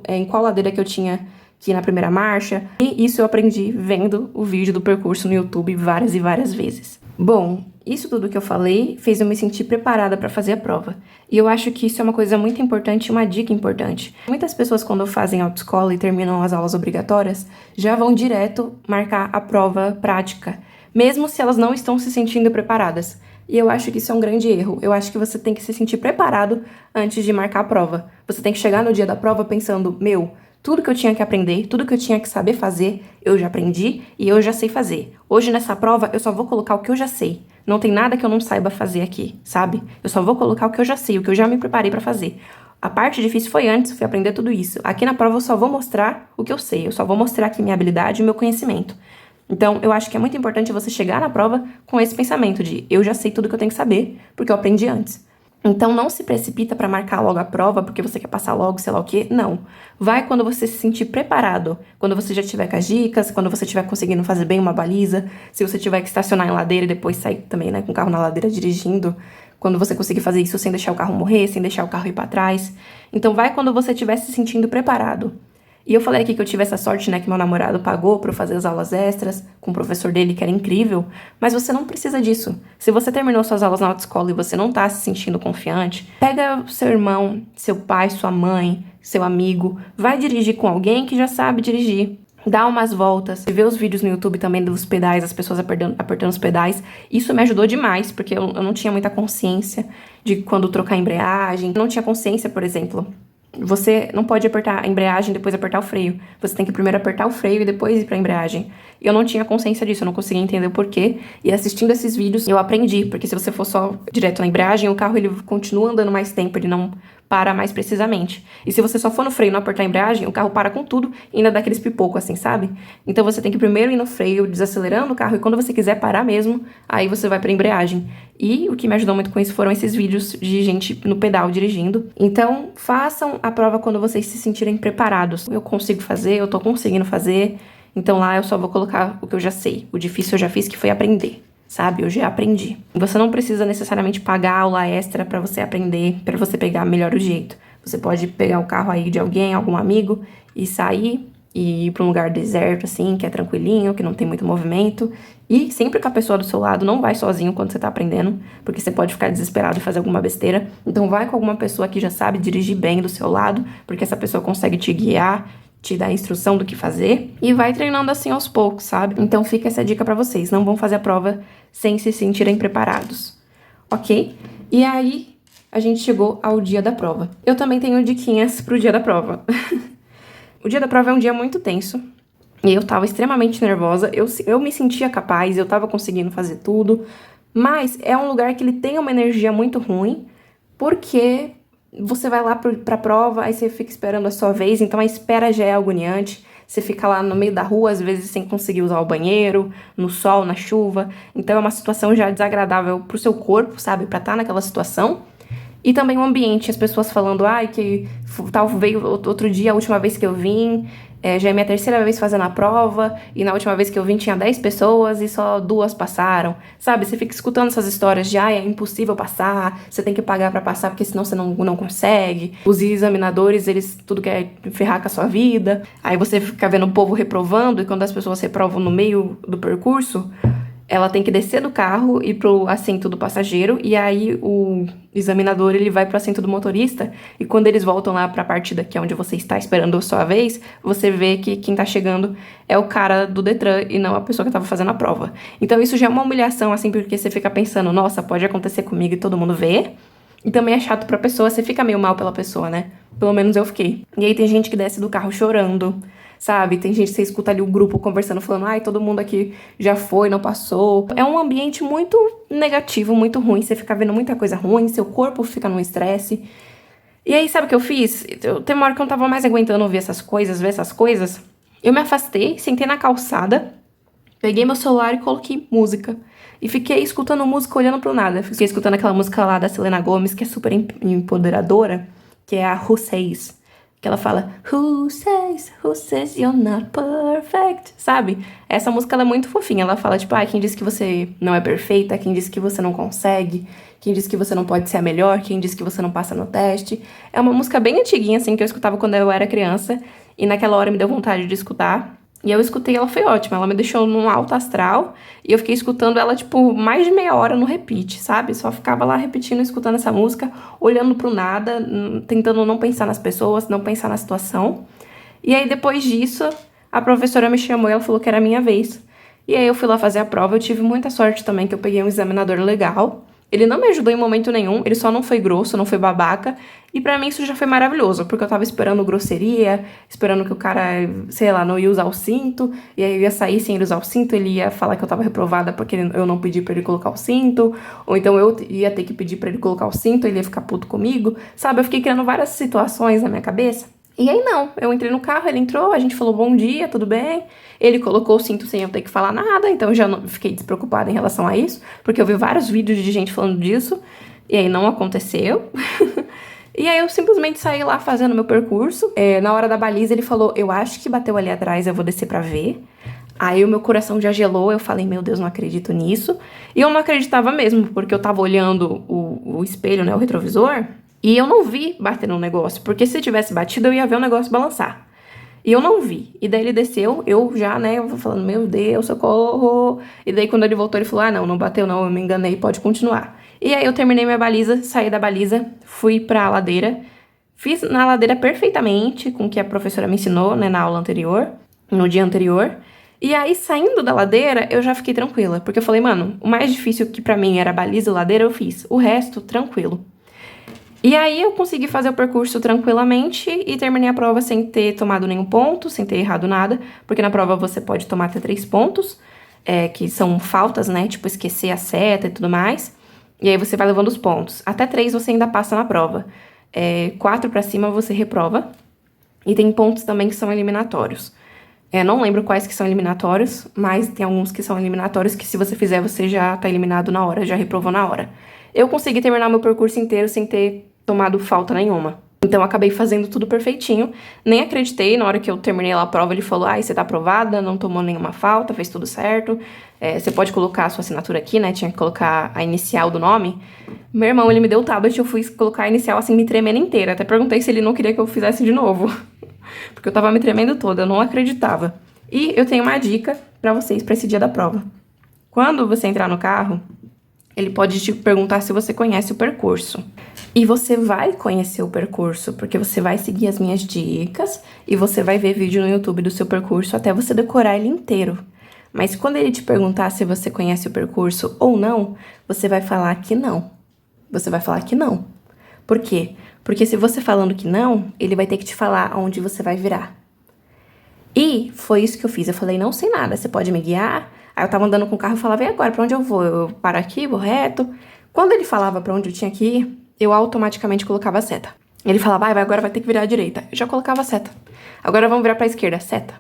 S1: em qual ladeira que eu tinha que ir na primeira marcha. E isso eu aprendi vendo o vídeo do percurso no YouTube várias e várias vezes. Bom, isso tudo que eu falei fez eu me sentir preparada para fazer a prova. E eu acho que isso é uma coisa muito importante e uma dica importante. Muitas pessoas, quando fazem autoescola e terminam as aulas obrigatórias, já vão direto marcar a prova prática, mesmo se elas não estão se sentindo preparadas. E eu acho que isso é um grande erro. Eu acho que você tem que se sentir preparado antes de marcar a prova. Você tem que chegar no dia da prova pensando, tudo que eu tinha que aprender, tudo que eu tinha que saber fazer, eu já aprendi e eu já sei fazer. Hoje, nessa prova, eu só vou colocar o que eu já sei. Não tem nada que eu não saiba fazer aqui, sabe? Eu só vou colocar o que eu já sei, o que eu já me preparei pra fazer. A parte difícil foi antes, foi aprender tudo isso. Aqui na prova eu só vou mostrar o que eu sei, eu só vou mostrar aqui minha habilidade e meu conhecimento. Então, eu acho que é muito importante você chegar na prova com esse pensamento de eu já sei tudo que eu tenho que saber, porque eu aprendi antes. Então, não se precipita pra marcar logo a prova, porque você quer passar logo, sei lá o quê. Não. Vai quando você se sentir preparado. Quando você já tiver com as dicas, quando você estiver conseguindo fazer bem uma baliza, se você tiver que estacionar em ladeira e depois sair também, né, com o carro na ladeira dirigindo. Quando você conseguir fazer isso sem deixar o carro morrer, sem deixar o carro ir pra trás. Então, vai quando você estiver se sentindo preparado. E eu falei aqui que eu tive essa sorte, né, que meu namorado pagou pra eu fazer as aulas extras com o professor dele, que era incrível, mas você não precisa disso. Se você terminou suas aulas na autoescola e você não tá se sentindo confiante, pega seu irmão, seu pai, sua mãe, seu amigo, vai dirigir com alguém que já sabe dirigir. Dá umas voltas, vê os vídeos no YouTube também dos pedais, as pessoas apertando os pedais. Isso me ajudou demais, porque eu não tinha muita consciência de quando trocar a embreagem. Eu não tinha consciência, por exemplo. Você não pode apertar a embreagem e depois apertar o freio. Você tem que primeiro apertar o freio e depois ir pra embreagem. E eu não tinha consciência disso, eu não conseguia entender o porquê. E assistindo esses vídeos, eu aprendi. Porque se você for só direto na embreagem, o carro ele continua andando mais tempo, ele não para mais precisamente. E se você só for no freio e não apertar a embreagem, o carro para com tudo e ainda dá aqueles pipocos assim, sabe? Então você tem que primeiro ir no freio, desacelerando o carro, e quando você quiser parar mesmo, aí você vai pra embreagem. E o que me ajudou muito com isso foram esses vídeos de gente no pedal dirigindo. Então, façam a prova quando vocês se sentirem preparados. Eu consigo fazer, eu tô conseguindo fazer, então lá eu só vou colocar o que eu já sei. O difícil eu já fiz, que foi aprender. Sabe? Eu já aprendi. Você não precisa necessariamente pagar aula extra pra você aprender, pra você pegar melhor o jeito. Você pode pegar o carro aí de alguém, algum amigo, e sair e ir pra um lugar deserto, assim, que é tranquilinho, que não tem muito movimento. E sempre com a pessoa do seu lado, não vai sozinho quando você tá aprendendo, porque você pode ficar desesperado e fazer alguma besteira. Então vai com alguma pessoa que já sabe dirigir bem do seu lado, porque essa pessoa consegue te guiar, te dar a instrução do que fazer, e vai treinando assim aos poucos, sabe? Então fica essa dica pra vocês, não vão fazer a prova sem se sentirem preparados, ok? E aí, a gente chegou ao dia da prova. Eu também tenho diquinhas pro dia da prova. O dia da prova é um dia muito tenso, e eu tava extremamente nervosa, eu me sentia capaz, eu tava conseguindo fazer tudo, mas é um lugar que ele tem uma energia muito ruim, porque você vai lá pra prova, aí você fica esperando a sua vez, então a espera já é agoniante. Você fica lá no meio da rua, às vezes sem conseguir usar o banheiro, no sol, na chuva. Então é uma situação já desagradável pro seu corpo, sabe? Pra estar naquela situação. E também o ambiente, as pessoas falando, que tal veio outro dia, a última vez que eu vim, já é minha terceira vez fazendo a prova, e na última vez que eu vim tinha 10 pessoas e só 2 passaram, sabe? Você fica escutando essas histórias de, é impossível passar, você tem que pagar pra passar porque senão você não consegue. Os examinadores, eles tudo quer ferrar com a sua vida. Aí você fica vendo o povo reprovando, e quando as pessoas reprovam no meio do percurso, ela tem que descer do carro e ir pro assento do passageiro, e aí o examinador ele vai pro assento do motorista, e quando eles voltam lá pra partida, que é onde você está esperando a sua vez, você vê que quem tá chegando é o cara do Detran e não a pessoa que tava fazendo a prova. Então isso já é uma humilhação, assim, porque você fica pensando, nossa, pode acontecer comigo e todo mundo vê, e também é chato pra pessoa, você fica meio mal pela pessoa, né? Pelo menos eu fiquei. E aí tem gente que desce do carro chorando, sabe? Tem gente que você escuta ali o grupo conversando, falando, todo mundo aqui já foi, não passou. É um ambiente muito negativo, muito ruim. Você fica vendo muita coisa ruim, seu corpo fica num estresse. E aí, sabe o que eu fiz? Tem uma hora que eu não tava mais aguentando ver essas coisas. Eu me afastei, sentei na calçada, peguei meu celular e coloquei música. E fiquei escutando música, olhando pro nada. Fiquei escutando aquela música lá da Selena Gomez, que é super empoderadora, que é a Who Says. que ela fala who says you're not perfect, sabe? Essa música, ela é muito fofinha, ela fala, tipo, quem disse que você não é perfeita, quem disse que você não consegue, quem disse que você não pode ser a melhor, quem disse que você não passa no teste. É uma música bem antiguinha, assim, que eu escutava quando eu era criança, e naquela hora me deu vontade de escutar. E eu escutei, ela foi ótima, ela me deixou num alto astral, e eu fiquei escutando ela, tipo, mais de meia hora no repeat, sabe? Só ficava lá repetindo, escutando essa música, olhando pro nada, tentando não pensar nas pessoas, não pensar na situação. E aí, depois disso, a professora me chamou e ela falou que era a minha vez. E aí eu fui lá fazer a prova, eu tive muita sorte também, que eu peguei um examinador legal. Ele não me ajudou em momento nenhum, ele só não foi grosso, não foi babaca. E pra mim isso já foi maravilhoso, porque eu tava esperando grosseria, esperando que o cara, sei lá, não ia usar o cinto, e aí eu ia sair sem ele usar o cinto, ele ia falar que eu tava reprovada porque eu não pedi pra ele colocar o cinto, ou então eu ia ter que pedir pra ele colocar o cinto, ele ia ficar puto comigo, sabe? Eu fiquei criando várias situações na minha cabeça. E aí não, eu entrei no carro, ele entrou, a gente falou bom dia, tudo bem. Ele colocou o cinto sem eu ter que falar nada, então eu já não, fiquei despreocupada em relação a isso, porque eu vi vários vídeos de gente falando disso, e aí não aconteceu. E aí eu simplesmente saí lá fazendo meu percurso. Na hora da baliza ele falou, eu acho que bateu ali atrás, eu vou descer pra ver. Aí o meu coração já gelou, eu falei, meu Deus, não acredito nisso. E eu não acreditava mesmo, porque eu tava olhando o espelho, né, o retrovisor, e eu não vi bater no negócio, porque se tivesse batido eu ia ver o negócio balançar. E eu não vi. E daí ele desceu, eu já, né, eu falando, meu Deus, socorro. E daí quando ele voltou, ele falou, não bateu não, eu me enganei, pode continuar. E aí eu terminei minha baliza, saí da baliza, fui pra ladeira, fiz na ladeira perfeitamente, com o que a professora me ensinou, né, na aula anterior, no dia anterior. E aí, saindo da ladeira, eu já fiquei tranquila, porque eu falei, mano, o mais difícil que pra mim era baliza e ladeira, eu fiz. O resto, tranquilo. E aí eu consegui fazer o percurso tranquilamente e terminei a prova sem ter tomado nenhum ponto, sem ter errado nada, porque na prova você pode tomar até 3 pontos, que são faltas, né, tipo esquecer a seta e tudo mais, e aí você vai levando os pontos. Até 3 você ainda passa na prova, 4 pra cima você reprova, e tem pontos também que são eliminatórios. Não lembro quais que são eliminatórios, mas tem alguns que são eliminatórios que se você fizer você já tá eliminado na hora, já reprovou na hora. Eu consegui terminar meu percurso inteiro sem ter tomado falta nenhuma. Então, eu acabei fazendo tudo perfeitinho. Nem acreditei, na hora que eu terminei lá a prova, ele falou, você tá aprovada, não tomou nenhuma falta, fez tudo certo. Você pode colocar a sua assinatura aqui, né? Tinha que colocar a inicial do nome. Meu irmão, ele me deu o tablet, eu fui colocar a inicial assim, me tremendo inteira. Até perguntei se ele não queria que eu fizesse de novo. Porque eu tava me tremendo toda, eu não acreditava. E eu tenho uma dica pra vocês pra esse dia da prova. Quando você entrar no carro, ele pode te perguntar se você conhece o percurso. E você vai conhecer o percurso, porque você vai seguir as minhas dicas e você vai ver vídeo no YouTube do seu percurso até você decorar ele inteiro. Mas quando ele te perguntar se você conhece o percurso ou não, você vai falar que não. Você vai falar que não. Por quê? Porque se você falando que não, ele vai ter que te falar onde você vai virar. E foi isso que eu fiz. Eu falei, não sei nada, você pode me guiar? Aí eu tava andando com o carro e falava, e agora, pra onde eu vou? Eu paro aqui, vou reto? Quando ele falava pra onde eu tinha que ir, eu automaticamente colocava a seta. Ele falava, agora vai ter que virar à direita. Eu já colocava a seta. Agora vamos virar pra esquerda, seta.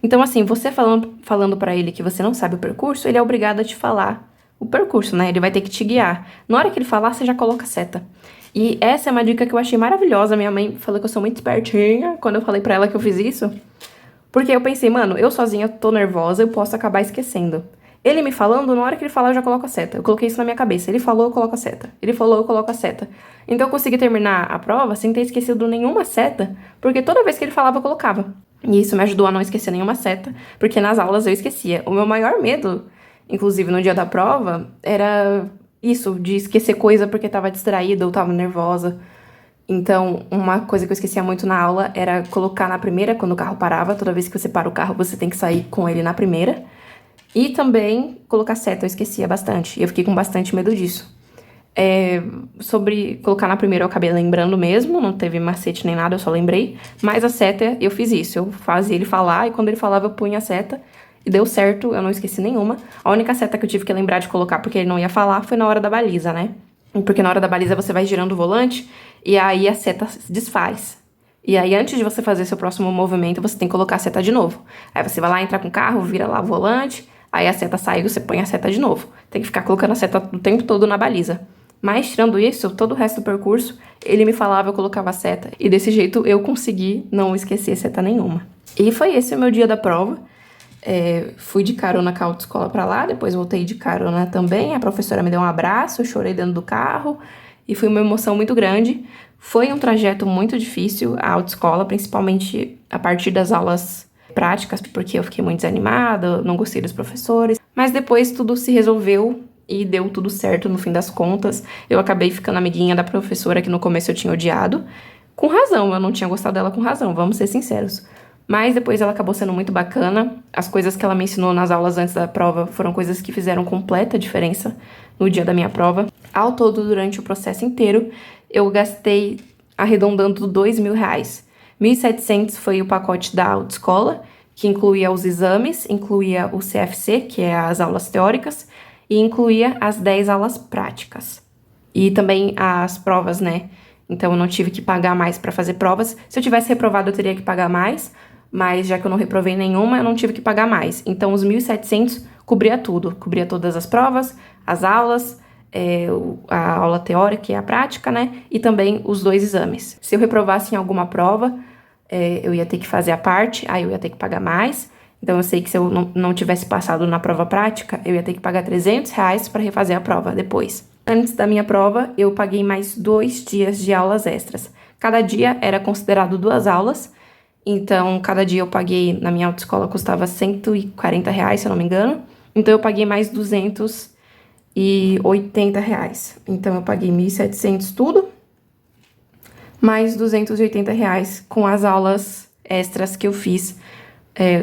S1: Então, assim, você falando pra ele que você não sabe o percurso, ele é obrigado a te falar o percurso, né? Ele vai ter que te guiar. Na hora que ele falar, você já coloca a seta. E essa é uma dica que eu achei maravilhosa. Minha mãe falou que eu sou muito espertinha quando eu falei pra ela que eu fiz isso. Porque eu pensei, mano, eu sozinha tô nervosa, eu posso acabar esquecendo. Ele me falando, na hora que ele falar, eu já coloco a seta. Eu coloquei isso na minha cabeça. Ele falou, eu coloco a seta. Ele falou, eu coloco a seta. Então eu consegui terminar a prova sem ter esquecido nenhuma seta, porque toda vez que ele falava, eu colocava. E isso me ajudou a não esquecer nenhuma seta, porque nas aulas eu esquecia. O meu maior medo, inclusive no dia da prova, era isso, de esquecer coisa porque tava distraída ou tava nervosa. Então, uma coisa que eu esquecia muito na aula era colocar na primeira, quando o carro parava. Toda vez que você para o carro, você tem que sair com ele na primeira. E também colocar seta, eu esquecia bastante. E eu fiquei com bastante medo disso. Sobre colocar na primeira, eu acabei lembrando mesmo. Não teve macete nem nada, eu só lembrei. Mas a seta, eu fiz isso. Eu fazia ele falar e quando ele falava, eu punha a seta. E deu certo, eu não esqueci nenhuma. A única seta que eu tive que lembrar de colocar, porque ele não ia falar, foi na hora da baliza, né? Porque na hora da baliza você vai girando o volante e aí a seta se desfaz. E aí antes de você fazer seu próximo movimento, você tem que colocar a seta de novo. Aí você vai lá, entra com o carro, vira lá o volante, aí a seta saiu, você põe a seta de novo. Tem que ficar colocando a seta o tempo todo na baliza. Mas tirando isso, todo o resto do percurso ele me falava, eu colocava a seta. E desse jeito eu consegui não esquecer seta nenhuma. E foi esse o meu dia da prova. Fui de carona com a autoescola pra lá, depois voltei de carona também. A professora me deu um abraço, eu chorei dentro do carro. E foi uma emoção muito grande. Foi um trajeto muito difícil, a autoescola, principalmente a partir das aulas práticas, porque eu fiquei muito desanimada, não gostei dos professores. Mas depois tudo se resolveu e deu tudo certo no fim das contas. Eu acabei ficando amiguinha da professora que no começo eu tinha odiado. Com razão, eu não tinha gostado dela com razão, vamos ser sinceros. Mas depois ela acabou sendo muito bacana. As coisas que ela me ensinou nas aulas antes da prova foram coisas que fizeram completa diferença no dia da minha prova. Ao todo, durante o processo inteiro, eu gastei, arredondando, R$2.000. R$1.700 foi o pacote da autoescola, que incluía os exames, incluía o CFC, que é as aulas teóricas, e incluía as 10 aulas práticas. E também as provas, né? Então eu não tive que pagar mais para fazer provas. Se eu tivesse reprovado, eu teria que pagar mais, mas já que eu não reprovei nenhuma, eu não tive que pagar mais. Então os 1.700 cobria tudo, cobria todas as provas, as aulas, a aula teórica e a prática, né? E também os 2 exames. Se eu reprovasse em alguma prova, eu ia ter que fazer a parte, aí eu ia ter que pagar mais. Então eu sei que se eu não tivesse passado na prova prática, eu ia ter que pagar R$300 para refazer a prova depois. Antes da minha prova, eu paguei mais 2 dias de aulas extras. Cada dia era considerado 2 aulas, então cada dia eu paguei, na minha autoescola custava R$140, se eu não me engano. Então eu paguei mais R$280. Então eu paguei 1.700 tudo, mais R$280 com as aulas extras que eu fiz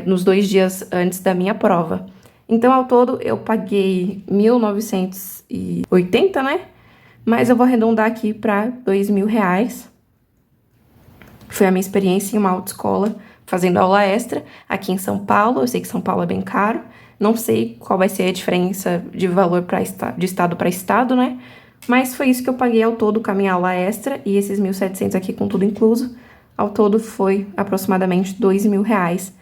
S1: nos 2 dias antes da minha prova. Então, ao todo, eu paguei 1.980, né? Mas eu vou arredondar aqui para R$2.000. Foi a minha experiência em uma autoescola fazendo aula extra aqui em São Paulo. Eu sei que São Paulo é bem caro. Não sei qual vai ser a diferença de valor de estado para estado, né? Mas foi isso que eu paguei ao todo com a minha aula extra e esses 1.700 aqui com tudo incluso. Ao todo foi aproximadamente R$2.000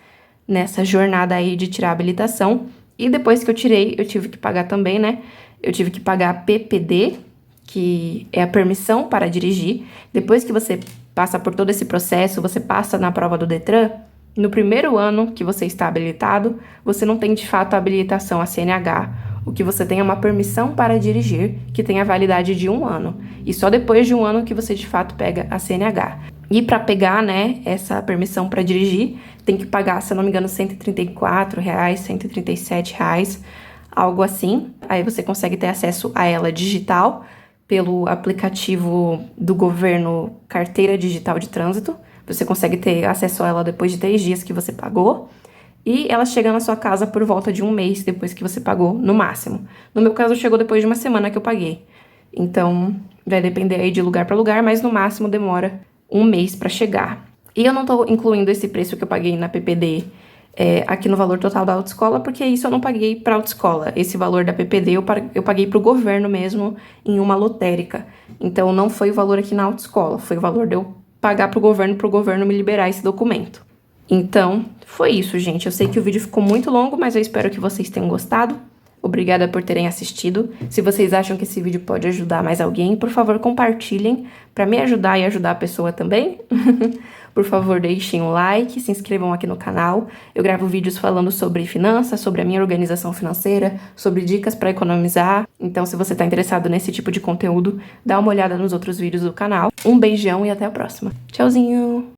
S1: nessa jornada aí de tirar a habilitação. E depois que eu tirei, eu tive que pagar também, né? Eu tive que pagar a PPD, que é a permissão para dirigir. Depois que você passa por todo esse processo, você passa na prova do Detran, no primeiro ano que você está habilitado, você não tem de fato a habilitação, a CNH. O que você tem é uma permissão para dirigir, que tem a validade de 1 ano. E só depois de 1 ano que você de fato pega a CNH. E para pegar, né, essa permissão para dirigir, tem que pagar, se eu não me engano, R$134, R$137, algo assim. Aí você consegue ter acesso a ela digital pelo aplicativo do governo Carteira Digital de Trânsito. Você consegue ter acesso a ela depois de 3 dias que você pagou. E ela chega na sua casa por volta de 1 mês depois que você pagou, no máximo. No meu caso, chegou depois de 1 semana que eu paguei. Então, vai depender aí de lugar para lugar, mas no máximo demora 1 mês para chegar. E eu não tô incluindo esse preço que eu paguei na PPD aqui no valor total da autoescola, porque isso eu não paguei para autoescola. Esse valor da PPD eu paguei para o governo mesmo em uma lotérica. Então, não foi o valor aqui na autoescola, foi o valor de eu pagar para o governo me liberar esse documento. Então, foi isso, gente. Eu sei que o vídeo ficou muito longo, mas eu espero que vocês tenham gostado. Obrigada por terem assistido. Se vocês acham que esse vídeo pode ajudar mais alguém, por favor, compartilhem para me ajudar e ajudar a pessoa também. Por favor, deixem um like, se inscrevam aqui no canal. Eu gravo vídeos falando sobre finanças, sobre a minha organização financeira, sobre dicas para economizar. Então, se você está interessado nesse tipo de conteúdo, dá uma olhada nos outros vídeos do canal. Um beijão e até a próxima. Tchauzinho!